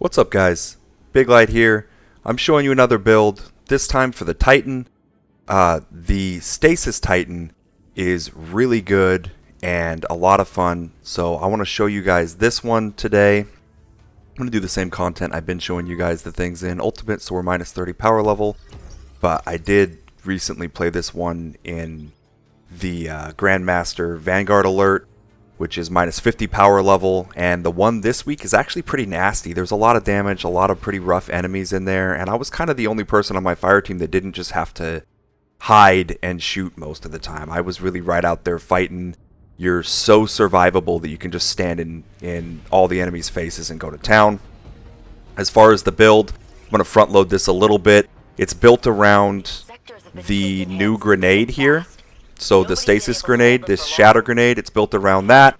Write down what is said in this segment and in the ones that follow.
What's up, guys? Big Light here. I'm showing you another build, this time for the Titan. The Stasis Titan is really good and a lot of fun, so I want to show you guys this one today. I'm going to do the same content I've been showing you guys the things in Ultimate, so we're minus 30 power level, but I did recently play this one in the Grandmaster Vanguard Alert, which is minus 50 power level, and the one this week is actually pretty nasty. There's a lot of damage, a lot of pretty rough enemies in there, and I was kind of the only person on my fire team that didn't just have to hide and shoot most of the time. I was really right out there fighting. You're so survivable that you can just stand in all the enemies' faces and go to town. As far as the build, I'm going to front load this a little bit. It's built around the new grenade here. So the Stasis grenade, this shatter grenade, it's built around that.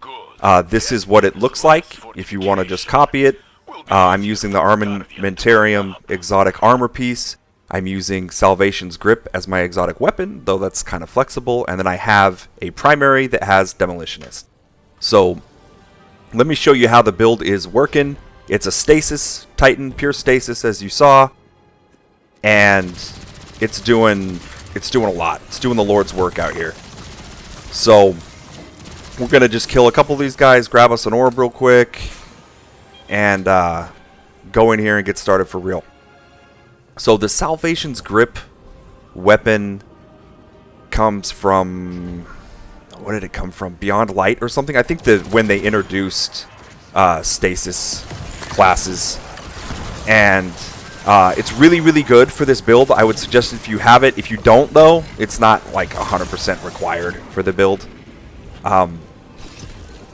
This is what it looks like if you want to just copy it. I'm using the Armamentarium exotic armor piece. I'm using Salvation's Grip as my exotic weapon, though that's kind of flexible. And then I have a primary that has Demolitionist. So let me show you how the build is working. It's a Stasis Titan, pure Stasis as you saw. And it's doing a lot. It's doing the Lord's work out here. So we're going to just kill a couple of these guys, grab us an orb real quick, and go in here and get started for real. So the Salvation's Grip weapon comes from... what did it come from? Beyond Light or something? I think that when they introduced Stasis classes. And... it's really, really good for this build. I would suggest if you have it. If you don't, though, it's not like 100% required for the build.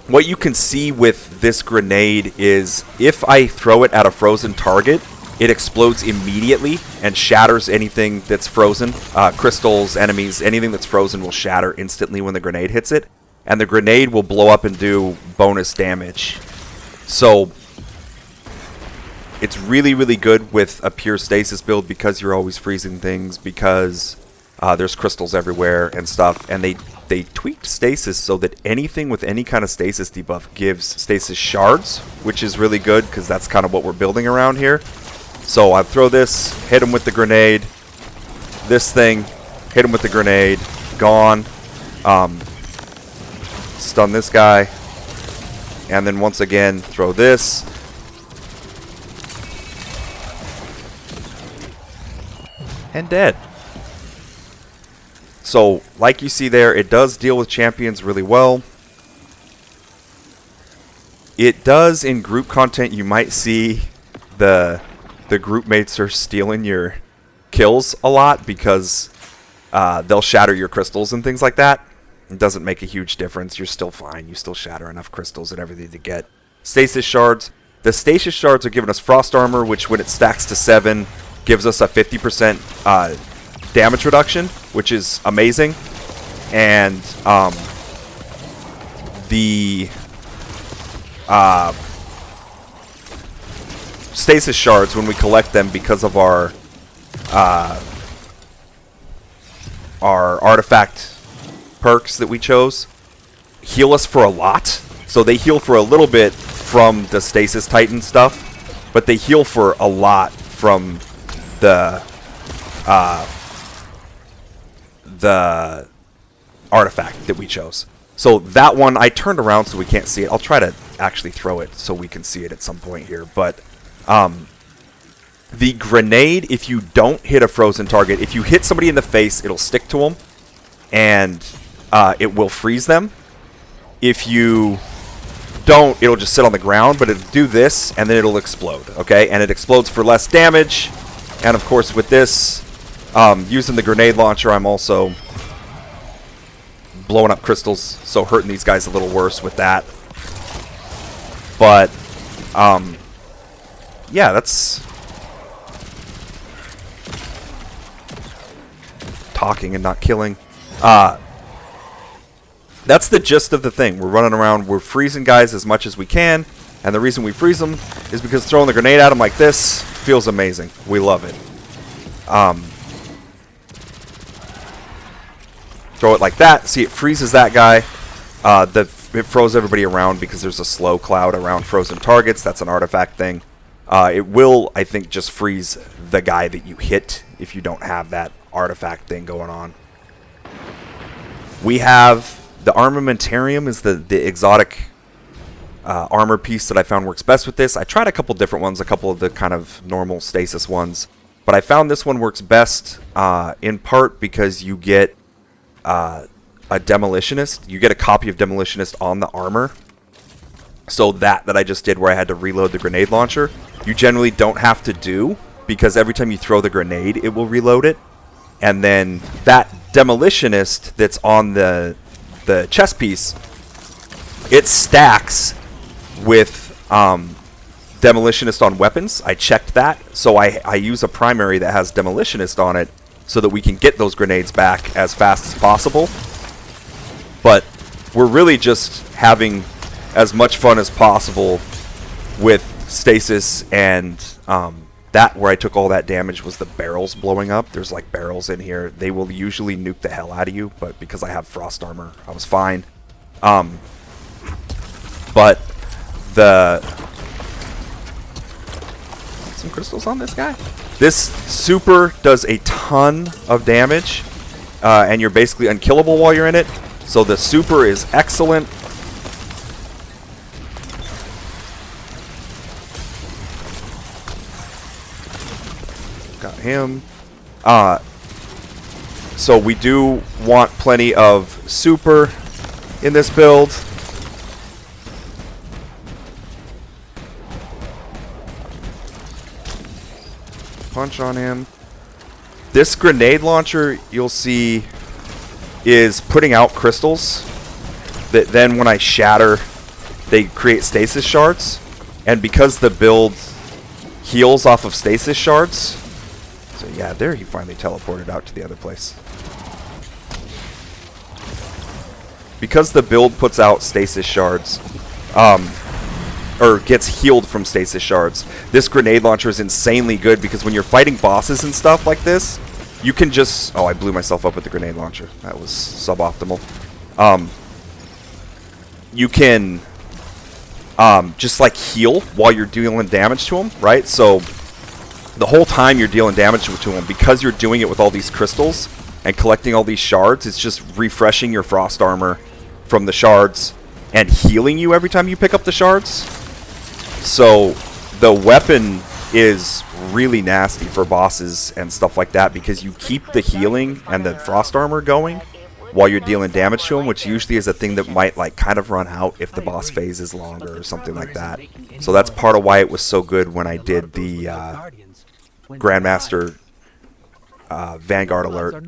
What you can see with this grenade is if I throw it at a frozen target, it explodes immediately and shatters anything that's frozen. Crystals, enemies, anything that's frozen will shatter instantly when the grenade hits it. And the grenade will blow up and do bonus damage. So... it's really, really good with a pure Stasis build because you're always freezing things, because there's crystals everywhere and stuff. And they tweaked Stasis so that anything with any kind of Stasis debuff gives Stasis shards, which is really good because that's kind of what we're building around here. So I throw this, hit him with the grenade, this thing, hit him with the grenade, gone. Stun this guy, and then once again throw this. And dead. So, like you see there, it does deal with champions really well. It does, in group content, you might see the group mates are stealing your kills a lot because they'll shatter your crystals and things like that. It doesn't make a huge difference. You're still fine. You still shatter enough crystals and everything to get Stasis shards. The Stasis shards are giving us frost armor, which when it stacks to 7... gives us a 50% damage reduction, which is amazing. And the Stasis shards, when we collect them because of our artifact perks that we chose, heal us for a lot. So they heal for a little bit from the Stasis Titan stuff, but they heal for a lot from the artifact that we chose. So that one, I turned around so we can't see it. I'll try to actually throw it so we can see it at some point here. But the grenade, if you don't hit a frozen target, if you hit somebody in the face, it'll stick to them. And it will freeze them. If you don't, it'll just sit on the ground. But it'll do this, and then it'll explode. Okay? And it explodes for less damage. And of course with this, using the grenade launcher, I'm also blowing up crystals, so hurting these guys a little worse with that. But, yeah, that's... talking and not killing. That's the gist of the thing. We're running around, we're freezing guys as much as we can. And the reason we freeze them is because throwing the grenade at them like this feels amazing. We love it. Throw it like that. See, it freezes that guy. It froze everybody around because there's a slow cloud around frozen targets. That's an artifact thing. It will, I think, just freeze the guy that you hit if you don't have that artifact thing going on. We have the Armamentarium is the exotic armor piece that I found works best with this. I tried a couple different ones, a couple of the kind of normal stasis ones, but I found this one works best in part because you get a Demolitionist. You get a copy of Demolitionist on the armor. So that I just did where I had to reload the grenade launcher, you generally don't have to do, because every time you throw the grenade, it will reload it. And then that Demolitionist that's on the chest piece, it stacks with Demolitionist on weapons. I checked that, so I use a primary that has Demolitionist on it so that we can get those grenades back as fast as possible. But we're really just having as much fun as possible with Stasis, and that where I took all that damage was the barrels blowing up. There's like barrels in here. They will usually nuke the hell out of you, but because I have frost armor, I was fine. But some crystals on this guy. This super does a ton of damage, and you're basically unkillable while you're in it. So the super is excellent. Got him. So we do want plenty of super in this build. Punch on him. This grenade launcher, you'll see, is putting out crystals that then when I shatter, they create stasis shards. And because the build heals off of stasis shards, so yeah, there he finally teleported out to the other place. Because the build puts out stasis shards, or gets healed from stasis shards, this grenade launcher is insanely good because when you're fighting bosses and stuff like this, you can just... Oh, I blew myself up with the grenade launcher. That was suboptimal. You can just like heal while you're dealing damage to them, right? So the whole time you're dealing damage to them, because you're doing it with all these crystals and collecting all these shards, it's just refreshing your frost armor from the shards and healing you every time you pick up the shards. So the weapon is really nasty for bosses and stuff like that because you keep the healing and the frost armor going while you're dealing damage to them, which usually is a thing that might like kind of run out if the boss phase is longer or something like that. So that's part of why it was so good when I did the Grandmaster Vanguard alert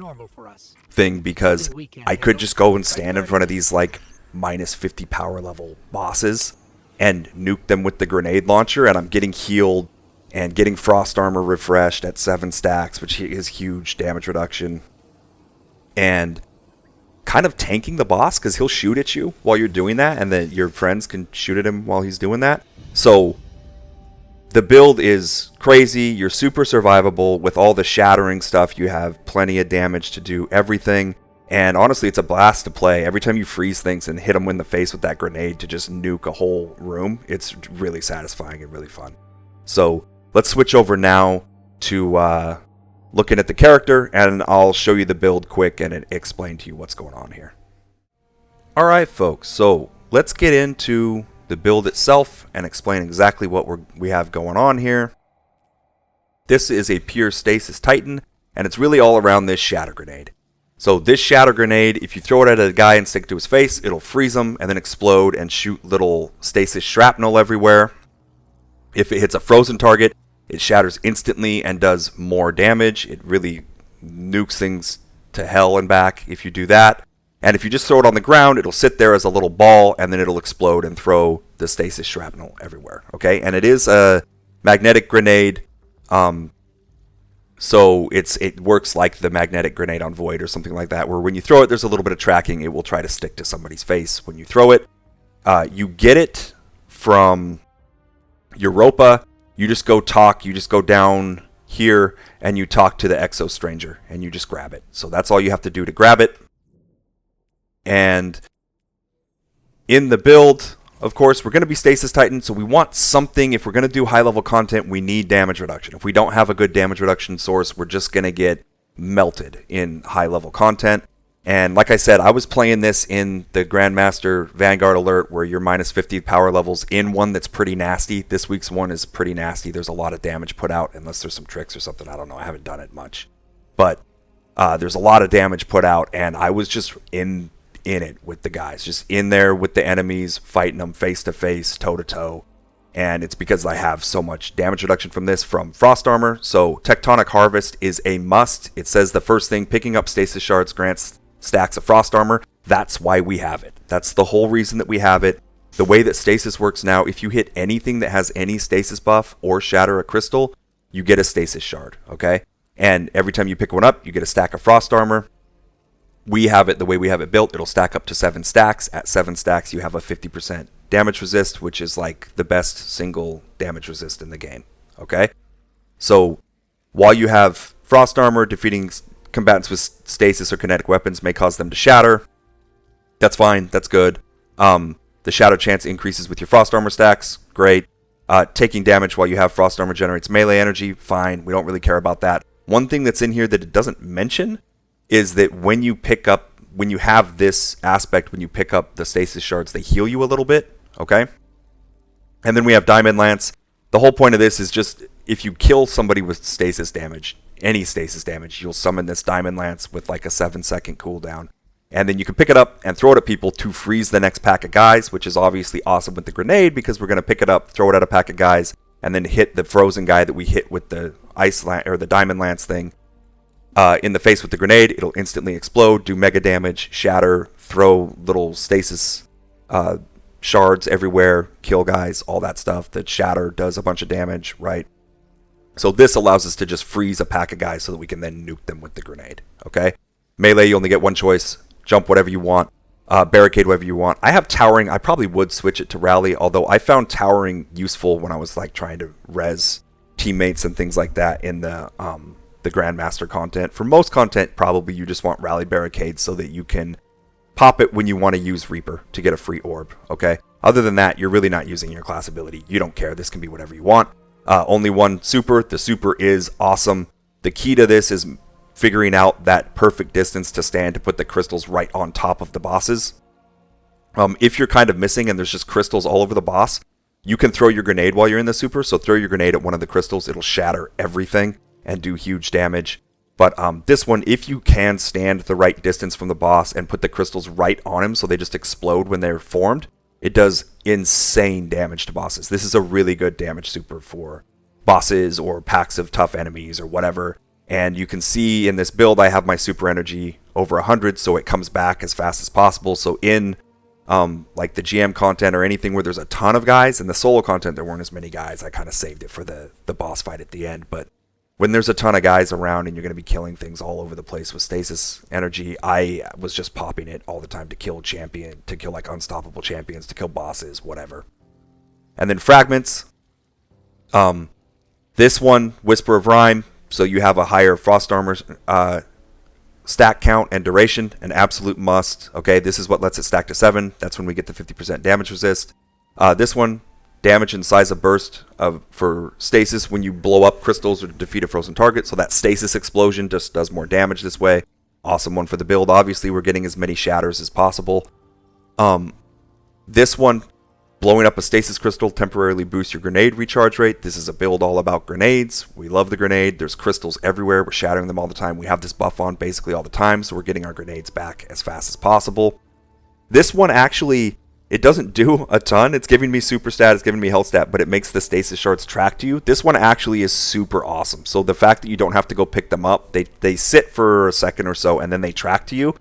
thing, because I could just go and stand in front of these like minus 50 power level bosses and nuke them with the grenade launcher, and I'm getting healed and getting frost armor refreshed at 7 stacks, which is huge damage reduction, and kind of tanking the boss because he'll shoot at you while you're doing that, and then your friends can shoot at him while he's doing that. So the build is crazy. You're super survivable with all the shattering stuff. You have plenty of damage to do everything. And honestly, it's a blast to play. Every time you freeze things and hit them in the face with that grenade to just nuke a whole room, it's really satisfying and really fun. So let's switch over now to looking at the character, and I'll show you the build quick and explain to you what's going on here. Alright folks, so let's get into the build itself and explain exactly what we have going on here. This is a pure Stasis Titan, and it's really all around this shatter grenade. So this shatter grenade, if you throw it at a guy and stick it to his face, it'll freeze him and then explode and shoot little stasis shrapnel everywhere. If it hits a frozen target, it shatters instantly and does more damage. It really nukes things to hell and back if you do that. And if you just throw it on the ground, it'll sit there as a little ball, and then it'll explode and throw the stasis shrapnel everywhere. Okay, and it is a magnetic grenade. So it works like the magnetic grenade on Void or something like that, where when you throw it, there's a little bit of tracking. It will try to stick to somebody's face when you throw it. You get it from Europa. You just go down here and you talk to the Exo Stranger and you just grab it. So that's all you have to do to grab it. And in the build, of course, we're going to be Stasis Titan, so we want something. If we're going to do high-level content, we need damage reduction. If we don't have a good damage reduction source, we're just going to get melted in high-level content. And like I said, I was playing this in the Grandmaster Vanguard Alert, where you're minus 50 power levels in one that's pretty nasty. This week's one is pretty nasty. There's a lot of damage put out, unless there's some tricks or something. I don't know. I haven't done it much. But there's a lot of damage put out, and I was just in it with the guys. Just in there with the enemies, fighting them face-to-face, toe-to-toe. And it's because I have so much damage reduction from this, from Frost Armor. So Tectonic Harvest is a must. It says the first thing, picking up Stasis Shards grants stacks of Frost Armor. That's why we have it. That's the whole reason that we have it. The way that Stasis works now, if you hit anything that has any Stasis buff or shatter a crystal, you get a Stasis Shard, okay? And every time you pick one up, you get a stack of Frost Armor. We have it the way we have it built. It'll stack up to 7 stacks. At 7 stacks, you have a 50% damage resist, which is like the best single damage resist in the game, okay? So while you have Frost Armor, defeating combatants with stasis or kinetic weapons may cause them to shatter. That's fine. That's good. The shatter chance increases with your Frost Armor stacks. Great. Taking damage while you have Frost Armor generates melee energy. Fine. We don't really care about that. One thing that's in here that it doesn't mention is that when you have this aspect, when you pick up the Stasis Shards, they heal you a little bit. Okay? And then we have Diamond Lance. The whole point of this is just if you kill somebody with stasis damage, any stasis damage, you'll summon this Diamond Lance with like a 7-second cooldown. And then you can pick it up and throw it at people to freeze the next pack of guys, which is obviously awesome with the grenade because we're going to pick it up, throw it at a pack of guys, and then hit the frozen guy that we hit with the or the Diamond Lance thing in the face with the grenade. It'll instantly explode, do mega damage, shatter, throw little stasis shards everywhere, kill guys, all that stuff. The shatter does a bunch of damage, right? So this allows us to just freeze a pack of guys so that we can then nuke them with the grenade, okay? Melee, you only get one choice. Jump whatever you want. Barricade whatever you want. I have Towering. I probably would switch it to Rally, although I found Towering useful when I was like trying to res teammates and things like that in the Grandmaster content. For most content, probably you just want Rally Barricade so that you can pop it when you want to use Reaper to get a free orb, okay? Other than that, you're really not using your class ability. You don't care. This can be whatever you want. Only one super. The super is awesome. The key to this is figuring out that perfect distance to stand to put the crystals right on top of the bosses. If you're kind of missing and there's just crystals all over the boss, you can throw your grenade while you're in the super. So throw your grenade at one of the crystals. It'll shatter everything and do huge damage. But this one, if you can stand the right distance from the boss and put the crystals right on him so they just explode when they're formed, it does insane damage to bosses. This is a really good damage super for bosses or packs of tough enemies or whatever. And you can see in this build, I have my super energy over 100, so it comes back as fast as possible. So in like the GM content or anything where there's a ton of guys, in the solo content there weren't as many guys. I kind of saved it for the boss fight at the end. But when there's a ton of guys around and you're going to be killing things all over the place with stasis energy, I was just popping it all the time to kill like unstoppable champions, to kill bosses, whatever. And then fragments. This one, Whisper of Rhyme, so you have a higher Frost Armor stack count and duration, an absolute must. Okay, this is what lets it stack to 7. That's when we get the 50% damage resist. This one, damage and size of burst for stasis when you blow up crystals or defeat a frozen target. So that stasis explosion just does more damage this way. Awesome one for the build. Obviously, we're getting as many shatters as possible. This one, blowing up a stasis crystal temporarily boosts your grenade recharge rate. This is a build all about grenades. We love the grenade. There's crystals everywhere. We're shattering them all the time. We have this buff on basically all the time, so we're getting our grenades back as fast as possible. This one actually, it doesn't do a ton. It's giving me super stat, it's giving me health stat, but it makes the stasis shards track to you. This one actually is super awesome. So the fact that you don't have to go pick them up, they sit for a second or so and then they track to you,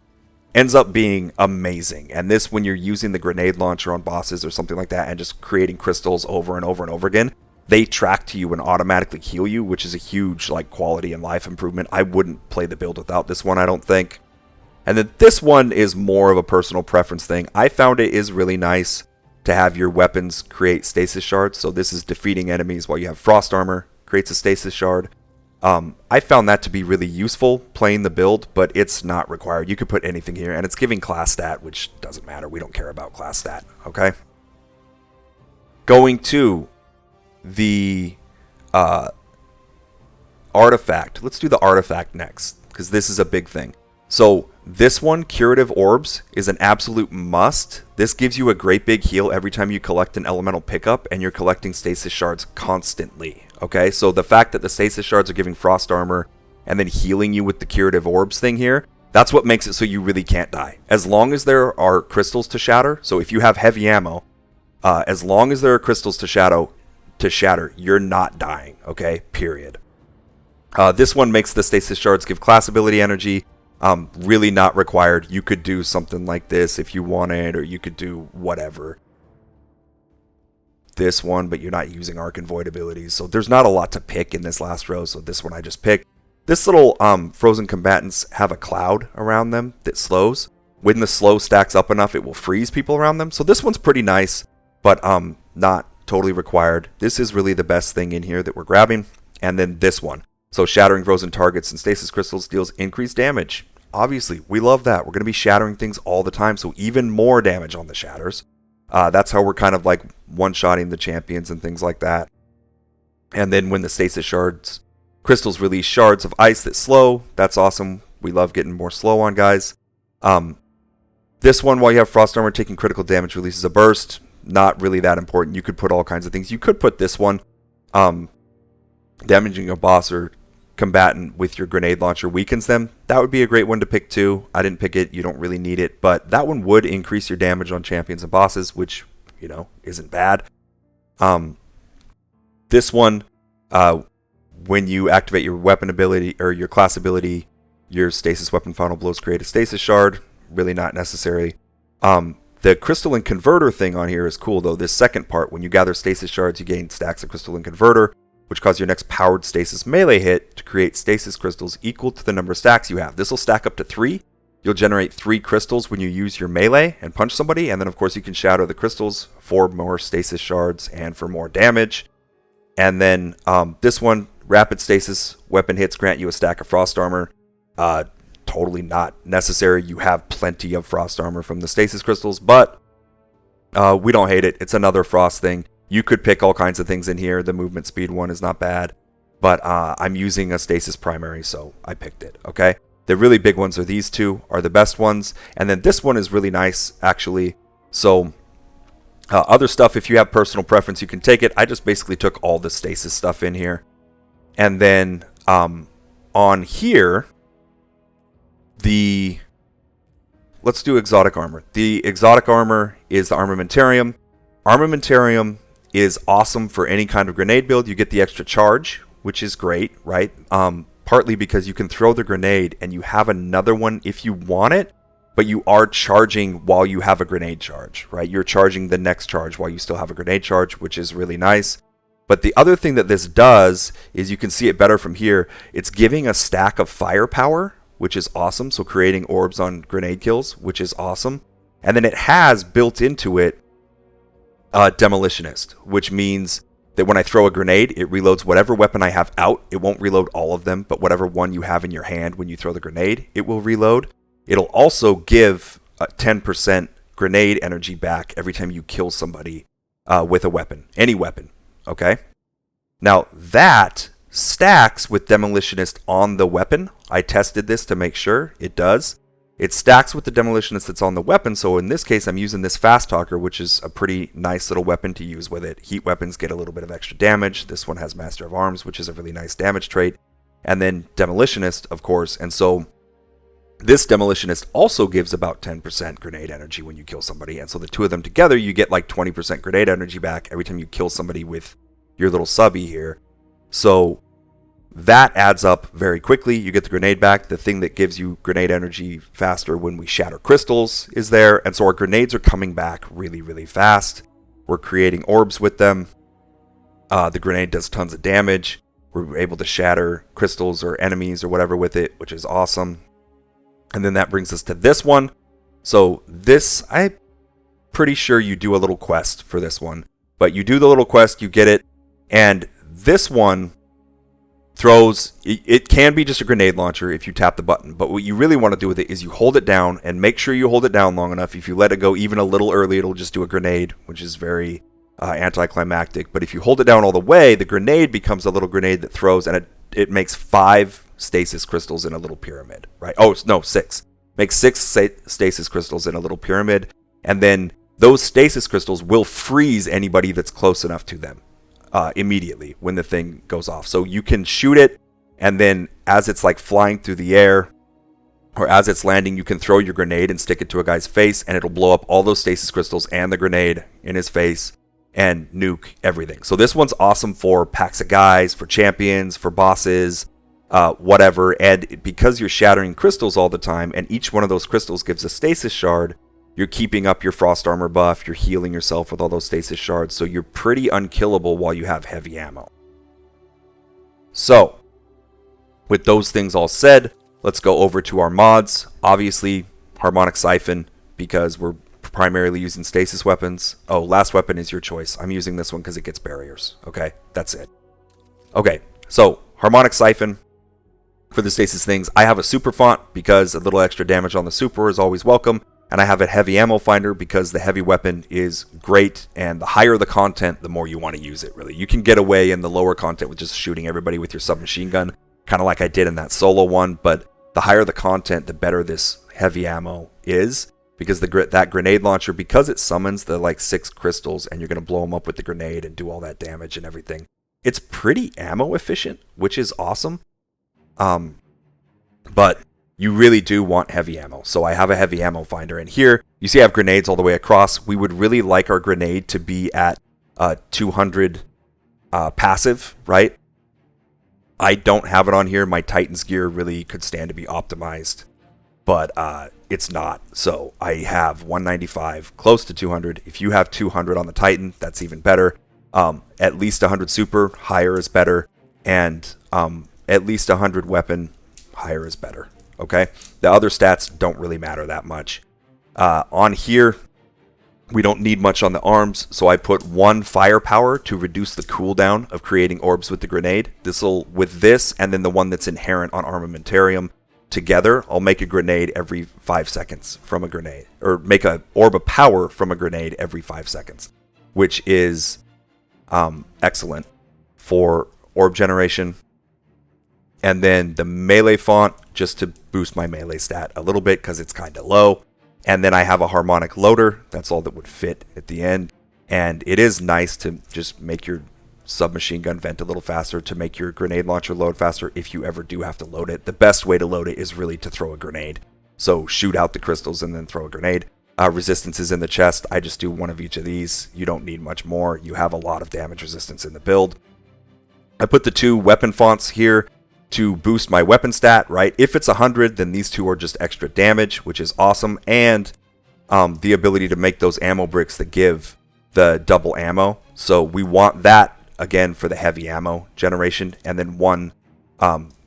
ends up being amazing. And this, when you're using the grenade launcher on bosses or something like that and just creating crystals over and over and over again, they track to you and automatically heal you, which is a huge like quality and life improvement. I wouldn't play the build without this one, I don't think. And then this one is more of a personal preference thing. I found it is really nice to have your weapons create stasis shards. So this is defeating enemies while you have Frost Armor, creates a stasis shard. I found that to be really useful playing the build, but it's not required. You could put anything here, and it's giving class stat, which doesn't matter. We don't care about class stat, okay? Going to the artifact. Let's do the artifact next, because this is a big thing. So this one, Curative Orbs, is an absolute must. This gives you a great big heal every time you collect an elemental pickup, and you're collecting Stasis Shards constantly. Okay, so the fact that the Stasis Shards are giving Frost Armor and then healing you with the Curative Orbs thing here, that's what makes it so you really can't die. As long as there are crystals to shatter, so if you have heavy ammo, as long as there are crystals to shatter, you're not dying, okay? Period. This one makes the Stasis Shards give class ability energy. Really not required. You could do something like this if you wanted, or you could do whatever. This one, but you're not using Arc and Void abilities, so there's not a lot to pick in this last row, so this one I just picked. This little frozen combatants have a cloud around them that slows. When the slow stacks up enough, it will freeze people around them. So this one's pretty nice, but not totally required. This is really the best thing in here that we're grabbing. And then this one. So shattering frozen targets and stasis crystals deals increased damage. Obviously, we love that. We're going to be shattering things all the time, so even more damage on the shatters. That's how we're kind of like one-shotting the champions and things like that. And then when the stasis shards crystals release shards of ice that slow, that's awesome. We love getting more slow on guys. This one, while you have Frost Armor, taking critical damage releases a burst. Not really that important. You could put all kinds of things. You could put this one, damaging a boss or combatant with your grenade launcher weakens them. That would be a great one to pick too. I didn't pick it. You don't really need it. But that one would increase your damage on champions and bosses, which, you know, isn't bad. This one, when you activate your weapon ability or your class ability, your stasis weapon final blows create a stasis shard. Really not necessary. The crystalline converter thing on here is cool though. This second part, when you gather stasis shards, you gain stacks of crystalline converter, which cause your next powered stasis melee hit to create stasis crystals equal to the number of stacks you have. This will stack up to 3. You'll generate 3 crystals when you use your melee and punch somebody, and then of course you can shatter the crystals for more stasis shards and for more damage. And then this one, rapid stasis weapon hits grant you a stack of frost armor. Totally not necessary. You have plenty of frost armor from the stasis crystals, but we don't hate it. It's another frost thing. You could pick all kinds of things in here. The movement speed one is not bad, but I'm using a stasis primary, so I picked it, okay? The really big ones are these two, are the best ones, and then this one is really nice, actually. So other stuff, if you have personal preference, you can take it. I just basically took all the stasis stuff in here. And then on here, let's do exotic armor. The exotic armor is the armamentarium. Armamentarium is awesome for any kind of grenade build. You get the extra charge, which is great, right? Partly because you can throw the grenade and you have another one if you want it, but you are charging while you have a grenade charge, right? You're charging the next charge while you still have a grenade charge, which is really nice. But the other thing that this does is, you can see it better from here, it's giving a stack of firepower, which is awesome. So creating orbs on grenade kills, which is awesome. And then it has built into it Demolitionist, which means that when I throw a grenade, it reloads whatever weapon I have out. It won't reload all of them, but whatever one you have in your hand when you throw the grenade, it will reload. It'll also give 10% grenade energy back every time you kill somebody with a weapon, any weapon, okay? Now that stacks with Demolitionist on the weapon. I tested this to make sure it does. It stacks with the Demolitionist that's on the weapon, so in this case I'm using this Fast Talker, which is a pretty nice little weapon to use with it. Heat weapons get a little bit of extra damage. This one has Master of Arms, which is a really nice damage trait. And then Demolitionist, of course, and so this Demolitionist also gives about 10% grenade energy when you kill somebody, and so the two of them together, you get like 20% grenade energy back every time you kill somebody with your little subby here. So that adds up very quickly. You get the grenade back. The thing that gives you grenade energy faster when we shatter crystals is there. And so our grenades are coming back really, really fast. We're creating orbs with them. The grenade does tons of damage. We're able to shatter crystals or enemies or whatever with it, which is awesome. And then that brings us to this one. So this, I'm pretty sure you do a little quest for this one. But you do the little quest, you get it. And this one throws, it can be just a grenade launcher if you tap the button, but what you really want to do with it is you hold it down, and make sure you hold it down long enough. If you let it go even a little early, it'll just do a grenade, which is very anticlimactic. But if you hold it down all the way, the grenade becomes a little grenade that throws, and it makes 5 stasis crystals in a little pyramid, right? Oh, no, 6. Makes 6 stasis crystals in a little pyramid, and then those stasis crystals will freeze anybody that's close enough to them immediately when the thing goes off. So you can shoot it, and then as it's like flying through the air, or as it's landing, you can throw your grenade and stick it to a guy's face, and it'll blow up all those stasis crystals and the grenade in his face and nuke everything. So this one's awesome for packs of guys, for champions, for bosses, whatever. And because you're shattering crystals all the time, and each one of those crystals gives a stasis shard, you're keeping up your frost armor buff, you're healing yourself with all those stasis shards, so you're pretty unkillable while you have heavy ammo. So, with those things all said, let's go over to our mods. Obviously, Harmonic Siphon, because we're primarily using stasis weapons. Oh, last weapon is your choice. I'm using this one because it gets barriers. Okay, that's it. Okay, so Harmonic Siphon for the stasis things. I have a super font because a little extra damage on the super is always welcome. And I have a heavy ammo finder because the heavy weapon is great, and the higher the content, the more you want to use it, really. You can get away in the lower content with just shooting everybody with your submachine gun, kind of like I did in that solo one, but the higher the content, the better this heavy ammo is, because that grenade launcher, because it summons the like 6 crystals, and you're going to blow them up with the grenade and do all that damage and everything. It's pretty ammo efficient, which is awesome. But you really do want heavy ammo. So I have a heavy ammo finder in here. You see I have grenades all the way across. We would really like our grenade to be at 200 passive, right? I don't have it on here. My Titan's gear really could stand to be optimized, but it's not. So I have 195, close to 200. If you have 200 on the Titan, that's even better. At least 100 super, higher is better. And at least 100 weapon, higher is better. Okay, the other stats don't really matter that much. On here, we don't need much on the arms, so I put 1 firepower to reduce the cooldown of creating orbs with the grenade. With this, and then the one that's inherent on Armamentarium, together, I'll make a grenade every 5 seconds from a grenade, or make an orb of power from a grenade every 5 seconds, which is excellent for orb generation. And then the melee font, just to boost my melee stat a little bit because it's kind of low. And then I have a harmonic loader. That's all that would fit at the end. And it is nice to just make your submachine gun vent a little faster, to make your grenade launcher load faster if you ever do have to load it. The best way to load it is really to throw a grenade. So shoot out the crystals and then throw a grenade. Resistance is in the chest. I just do 1 of each of these. You don't need much more. You have a lot of damage resistance in the build. I put the 2 weapon fonts here to boost my weapon stat, right? If it's 100, then these 2 are just extra damage, which is awesome. And the ability to make those ammo bricks that give the double ammo. So we want that, again, for the heavy ammo generation. And then 1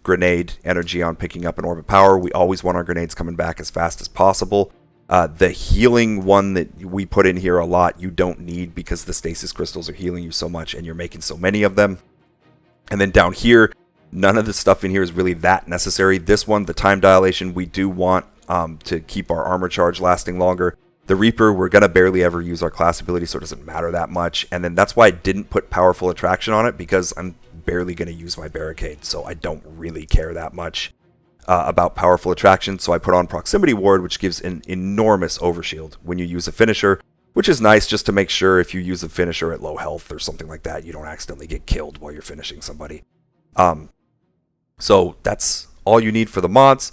grenade energy on picking up an orb of power. We always want our grenades coming back as fast as possible. The healing one that we put in here a lot, you don't need, because the stasis crystals are healing you so much and you're making so many of them. And then down here, none of the stuff in here is really that necessary. This one, the time dilation, we do want to keep our armor charge lasting longer. The Reaper, we're going to barely ever use our class ability, so it doesn't matter that much. And then that's why I didn't put Powerful Attraction on it, because I'm barely going to use my Barricade, so I don't really care that much about Powerful Attraction. So I put on Proximity Ward, which gives an enormous overshield when you use a finisher, which is nice just to make sure if you use a finisher at low health or something like that, you don't accidentally get killed while you're finishing somebody. So that's all you need for the mods.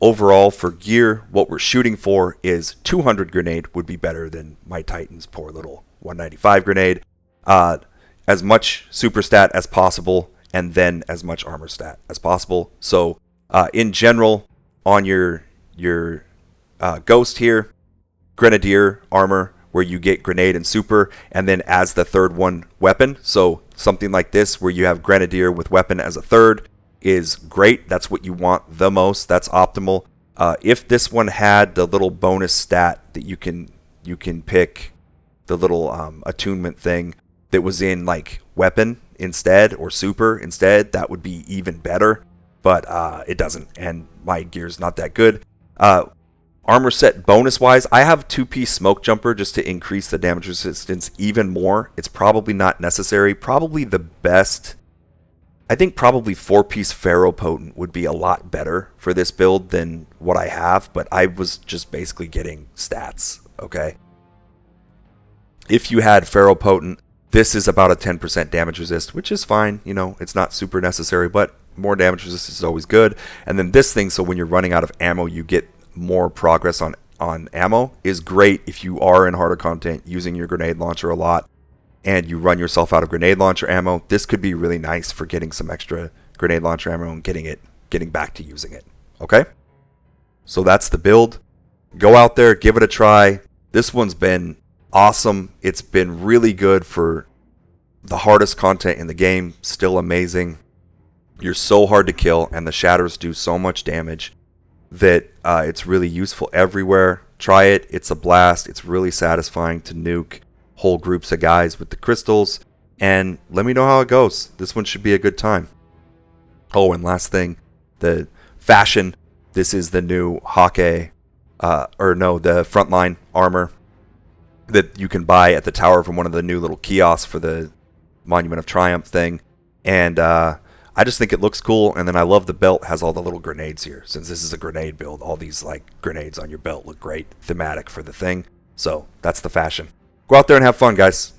Overall, for gear, what we're shooting for is 200 grenade would be better than my Titan's poor little 195 grenade. As much super stat as possible, and then as much armor stat as possible. So in general, on your Ghost here, Grenadier armor, where you get grenade and super, and then as the third one, weapon. So something like this, where you have Grenadier with weapon as a third, is great. That's what you want the most. That's optimal. If this one had the little bonus stat that you can pick, the little attunement thing that was in like weapon instead or super instead, that would be even better. But it doesn't, and my gear's not that good. Armor set bonus wise, I have 2-piece smoke jumper just to increase the damage resistance even more. It's probably not necessary. Probably the best, I think probably 4-piece ferropotent would be a lot better for this build than what I have, but I was just basically getting stats, okay? If you had ferropotent, this is about a 10% damage resist, which is fine. You know, it's not super necessary, but more damage resist is always good. And then this thing, so when you're running out of ammo, you get more progress on ammo, is great if you are in harder content using your grenade launcher a lot and you run yourself out of grenade launcher ammo. This could be really nice for getting some extra grenade launcher ammo and getting back to using it. Okay? So that's the build. Go out there, give it a try. This one's been awesome. It's been really good for the hardest content in the game. Still amazing. You're so hard to kill and the shatters do so much damage that it's really useful everywhere. Try it. It's a blast. It's really satisfying to nuke whole groups of guys with the crystals. And let me know how it goes. This one should be a good time. Oh, and last thing, the fashion. This is the new the frontline armor that you can buy at the tower from one of the new little kiosks for the Monument of Triumph thing. And I just think it looks cool, and then I love the belt has all the little grenades here. Since this is a grenade build, all these like grenades on your belt look great, thematic for the thing. So that's the fashion. Go out there and have fun, guys.